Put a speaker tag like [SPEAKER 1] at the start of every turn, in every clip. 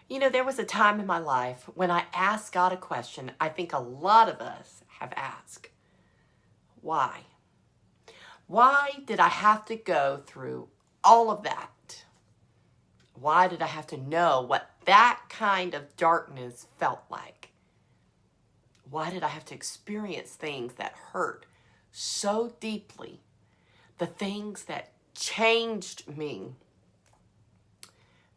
[SPEAKER 1] You know, there was a time in my life when I asked God a question I think a lot of us have asked. Why? Why did I have to go through all of that? Why did I have to know what that kind of darkness felt like? Why did I have to experience things that hurt so deeply? The things that changed me.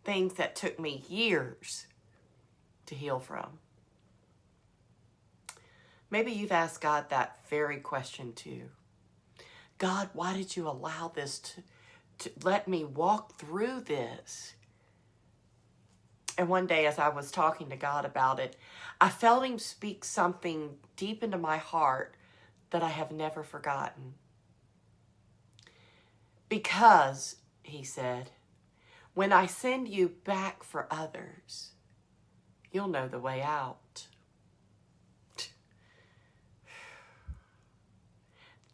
[SPEAKER 1] Things that took me years to heal from. Maybe you've asked God that very question too. God, why did you allow this to let me walk through this? And one day as I was talking to God about it, I felt him speak something deep into my heart that I have never forgotten. Because, he said, when I send you back for others, you'll know the way out.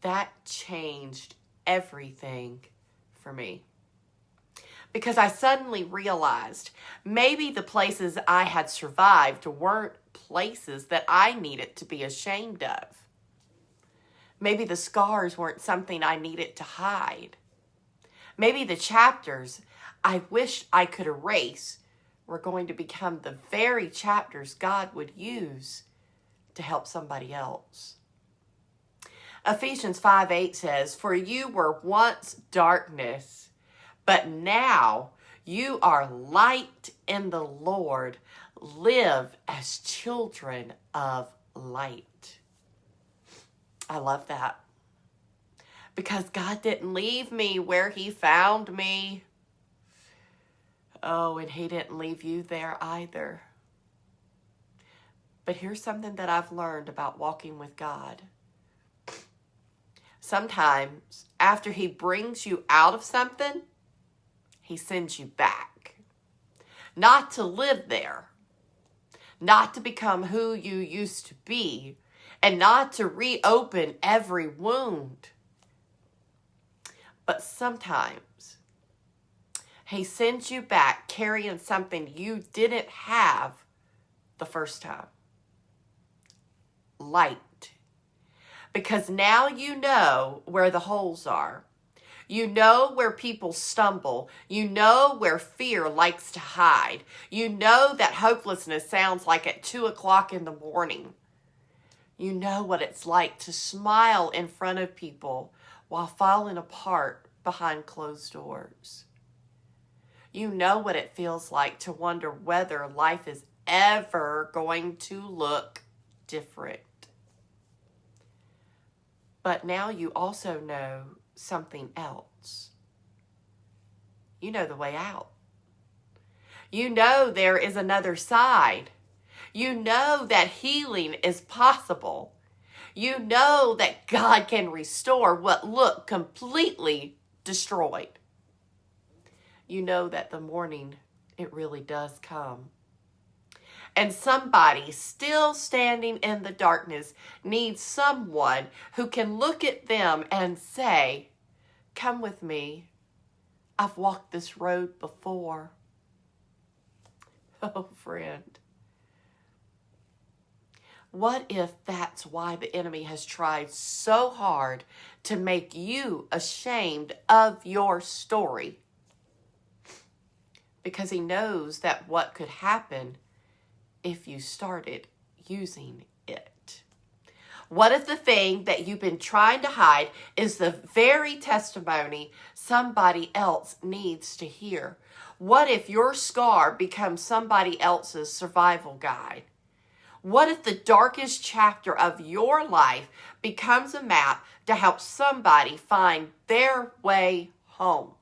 [SPEAKER 1] That changed everything for me. Because I suddenly realized maybe the places I had survived weren't places that I needed to be ashamed of. Maybe the scars weren't something I needed to hide. Maybe the chapters I wished I could erase were going to become the very chapters God would use to help somebody else. Ephesians 5:8 says, "For you were once darkness, but now you are light in the Lord. Live as children of light." I love that. Because God didn't leave me where he found me. Oh, and he didn't leave you there either. But here's something that I've learned about walking with God. Sometimes after he brings you out of something, he sends you back. Not to live there. Not to become who you used to be. And not to reopen every wound. But sometimes he sends you back carrying something you didn't have the first time. Light. Because now you know where the holes are. You know where people stumble. You know where fear likes to hide. You know that hopelessness sounds like at 2 o'clock in the morning. You know what it's like to smile in front of people while falling apart behind closed doors. You know what it feels like to wonder whether life is ever going to look different. But now you also know something else. You know the way out. You know there is another side. You know that healing is possible. You know that God can restore what looked completely destroyed. You know that the morning, it really does come. And somebody still standing in the darkness needs someone who can look at them and say, "Come with me. I've walked this road before." Oh, friend. What if that's why the enemy has tried so hard to make you ashamed of your story? Because he knows that what could happen if you started using it. What if the thing that you've been trying to hide is the very testimony somebody else needs to hear? What if your scar becomes somebody else's survival guide? What if the darkest chapter of your life becomes a map to help somebody find their way home?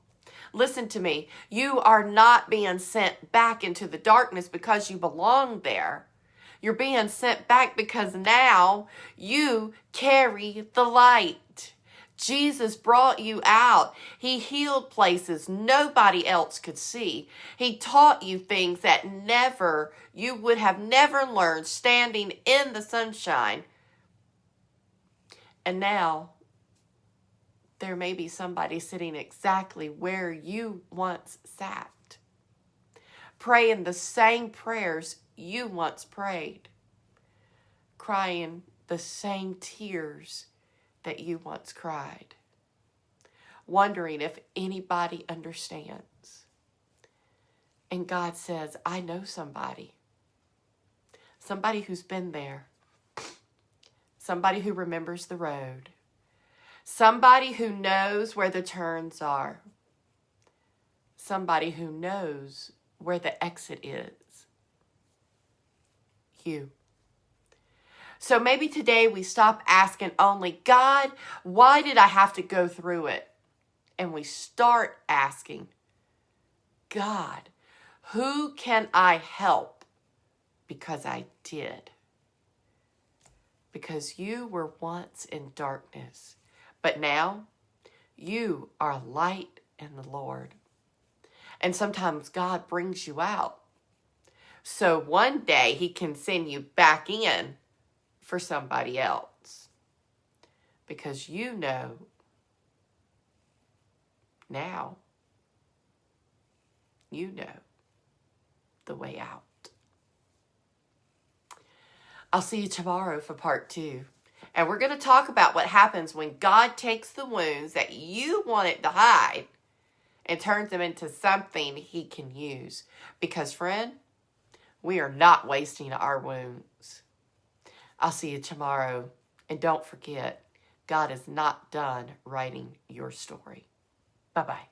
[SPEAKER 1] Listen to me. You are not being sent back into the darkness because you belong there. You're being sent back because now you carry the light. Jesus brought you out. He healed places nobody else could see. He taught you things that you would have never learned standing in the sunshine. And now there may be somebody sitting exactly where you once sat. praying the same prayers you once prayed, crying the same tears that you once cried, wondering if anybody understands. And God says, I know somebody who's been there, somebody who remembers the road, somebody who knows where the turns are, somebody who knows where the exit is. You. So maybe today we stop asking only, God, why did I have to go through it? And we start asking, God, who can I help because I did? Because you were once in darkness, but now you are light in the Lord. And sometimes God brings you out. So one day he can send you back in for somebody else. Because you know now, you know the way out. I'll see you tomorrow for part 2. And we're going to talk about what happens when God takes the wounds that you wanted to hide and turns them into something he can use. Because, friend, we are not wasting our wounds. I'll see you tomorrow. And don't forget, God is not done writing your story. Bye-bye.